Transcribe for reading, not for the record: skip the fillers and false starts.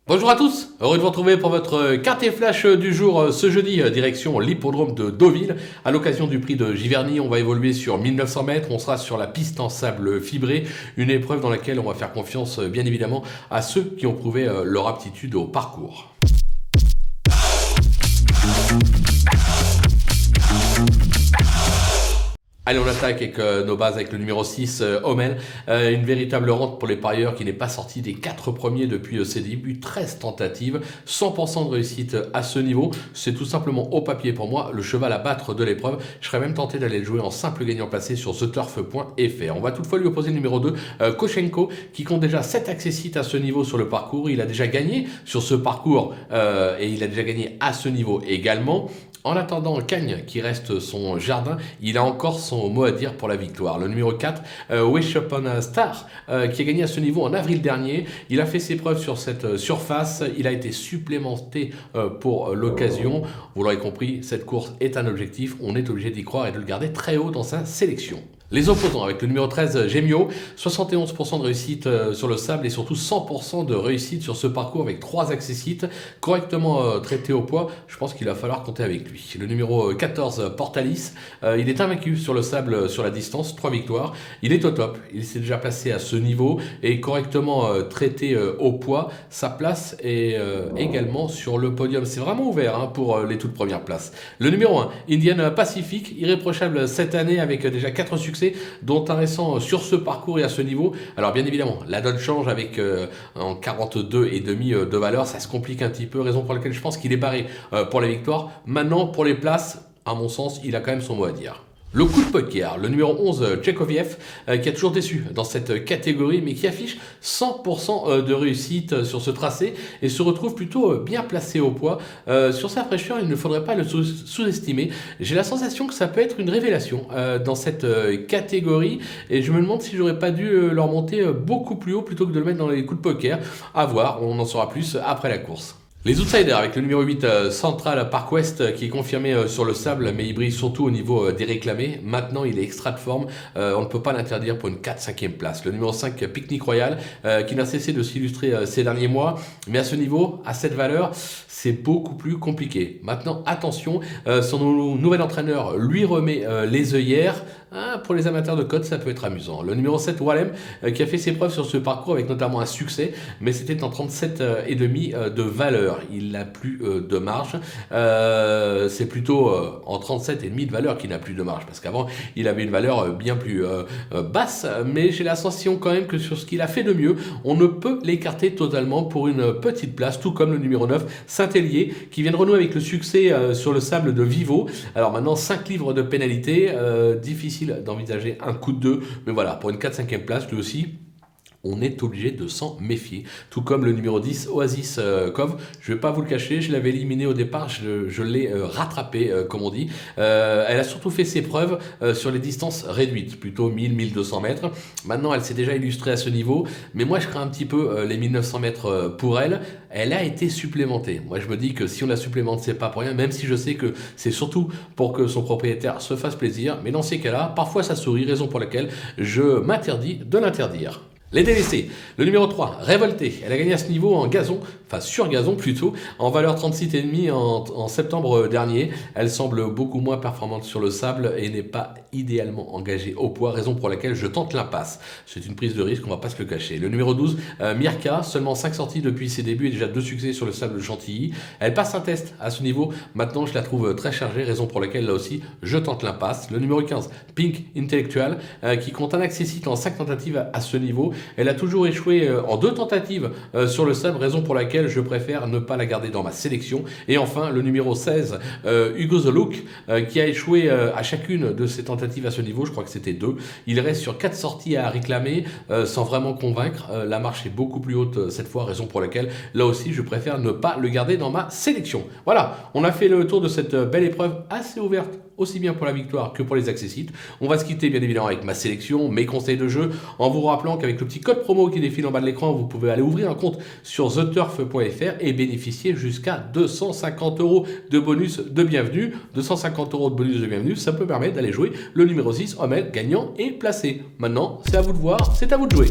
Bonjour à tous, heureux de vous retrouver pour votre quartier flash du jour ce jeudi, direction l'hippodrome de Deauville. À l'occasion du prix de Giverny, on va évoluer sur 1900 mètres, on sera sur la piste en sable fibré, une épreuve dans laquelle on va faire confiance bien évidemment à ceux qui ont prouvé leur aptitude au parcours. Allez, on attaque avec nos bases avec le numéro 6, Homel. Une véritable rente pour les parieurs qui n'est pas sorti des 4 premiers depuis ses débuts. 13 tentatives, 100% de réussite à ce niveau. C'est tout simplement au papier pour moi le cheval à battre de l'épreuve. Je serais même tenté d'aller le jouer en simple gagnant placé sur theturf.fr. On va toutefois lui opposer le numéro 2, Koshenko, qui compte déjà 7 accessites à ce niveau sur le parcours. Il a déjà gagné sur ce parcours et il a déjà gagné à ce niveau également. En attendant Cagne, qui reste son jardin, il a encore son mot à dire pour la victoire. Le numéro 4, Wish Upon Star, qui a gagné à ce niveau en avril dernier. Il a fait ses preuves sur cette surface. Il a été supplémenté pour l'occasion. Vous l'aurez compris, cette course est un objectif. On est obligé d'y croire et de le garder très haut dans sa sélection. Les opposants avec le numéro 13, Gemio, 71% de réussite sur le sable et surtout 100% de réussite sur ce parcours avec 3 accessites correctement traités au poids. Je pense qu'il va falloir compter avec lui. Le numéro 14, Portalis, il est invaincu sur le sable sur la distance, 3 victoires. Il est au top, il s'est déjà placé à ce niveau et correctement traité au poids. Sa place est également sur le podium. C'est vraiment ouvert pour les toutes premières places. Le numéro 1, Indian Pacific, irréprochable cette année avec déjà 4 succès, dont un récent sur ce parcours et à ce niveau. Alors bien évidemment, la donne change avec en 42,5 de valeur, ça se complique un petit peu, raison pour laquelle je pense qu'il est barré pour la victoire. Maintenant, pour les places, à mon sens, il a quand même son mot à dire. Le coup de poker, le numéro 11, Tchekoviev, qui a toujours déçu dans cette catégorie, mais qui affiche 100% de réussite sur ce tracé et se retrouve plutôt bien placé au poids. Sur sa fraîcheur, il ne faudrait pas le sous-estimer. J'ai la sensation que ça peut être une révélation dans cette catégorie et je me demande si j'aurais pas dû le remonter beaucoup plus haut plutôt que de le mettre dans les coups de poker. À voir, on en saura plus après la course. Les outsiders avec le numéro 8, Central Park West, qui est confirmé sur le sable, mais il brille surtout au niveau des réclamés. Maintenant, il est extra de forme. On ne peut pas l'interdire pour une 4-5e place. Le numéro 5, Picnic Royal, qui n'a cessé de s'illustrer ces derniers mois. Mais à ce niveau, à cette valeur, c'est beaucoup plus compliqué. Maintenant, attention, son nouvel entraîneur lui remet les œillères. Pour les amateurs de cotes, ça peut être amusant. Le numéro 7, Wallem, qui a fait ses preuves sur ce parcours avec notamment un succès, mais c'était en 37,5 de valeur. Il n'a plus de marge. C'est plutôt en 37,5 de valeur qu'il n'a plus de marge, parce qu'avant, il avait une valeur bien plus basse, mais j'ai la sensation quand même que sur ce qu'il a fait de mieux, on ne peut l'écarter totalement pour une petite place, tout comme le numéro 9, Saint-Hélier, qui vient de renouer avec le succès sur le sable de Vivo. Alors maintenant, 5 livres de pénalité, difficile d'envisager un coup de 2, mais voilà, pour une 4-5e place, lui aussi, on est obligé de s'en méfier. Tout comme le numéro 10, Oasis Cove. Je ne vais pas vous le cacher, je l'avais éliminé au départ, je l'ai rattrapé, comme on dit. Elle a surtout fait ses preuves sur les distances réduites, plutôt 1000-1200 mètres. Maintenant, elle s'est déjà illustrée à ce niveau, mais moi, je crains un petit peu les 1900 mètres pour elle. Elle a été supplémentée. Moi, je me dis que si on la supplémente, c'est pas pour rien, même si je sais que c'est surtout pour que son propriétaire se fasse plaisir. Mais dans ces cas-là, parfois ça sourit, raison pour laquelle je m'interdis de l'interdire. Les délaissés, le numéro 3, Révolté, elle a gagné à ce niveau en gazon, enfin sur gazon plutôt, en valeur 36,5 en septembre dernier. Elle semble beaucoup moins performante sur le sable et n'est pas idéalement engagée au poids, raison pour laquelle je tente l'impasse. C'est une prise de risque, on va pas se le cacher. Le numéro 12, Mirka, seulement 5 sorties depuis ses débuts et déjà 2 succès sur le sable de Chantilly. Elle passe un test à ce niveau, maintenant je la trouve très chargée, raison pour laquelle là aussi je tente l'impasse. Le numéro 15, Pink Intellectual, qui compte un accessite en 5 tentatives à ce niveau. Elle a toujours échoué en 2 tentatives sur le sable, raison pour laquelle je préfère ne pas la garder dans ma sélection. Et enfin, le numéro 16, Hugo The Look, qui a échoué à chacune de ses tentatives à ce niveau, je crois que c'était 2. Il reste sur 4 sorties à réclamer sans vraiment convaincre. La marche est beaucoup plus haute cette fois, raison pour laquelle, là aussi, je préfère ne pas le garder dans ma sélection. Voilà, on a fait le tour de cette belle épreuve assez ouverte, aussi bien pour la victoire que pour les accessites. On va se quitter bien évidemment avec ma sélection, mes conseils de jeu, en vous rappelant qu'avec le petit code promo qui défile en bas de l'écran, vous pouvez aller ouvrir un compte sur theturf.fr et bénéficier jusqu'à 250 € de bonus de bienvenue. 250 € de bonus de bienvenue, ça peut permettre d'aller jouer le numéro 6, Homel, gagnant et placé. Maintenant, c'est à vous de voir, c'est à vous de jouer.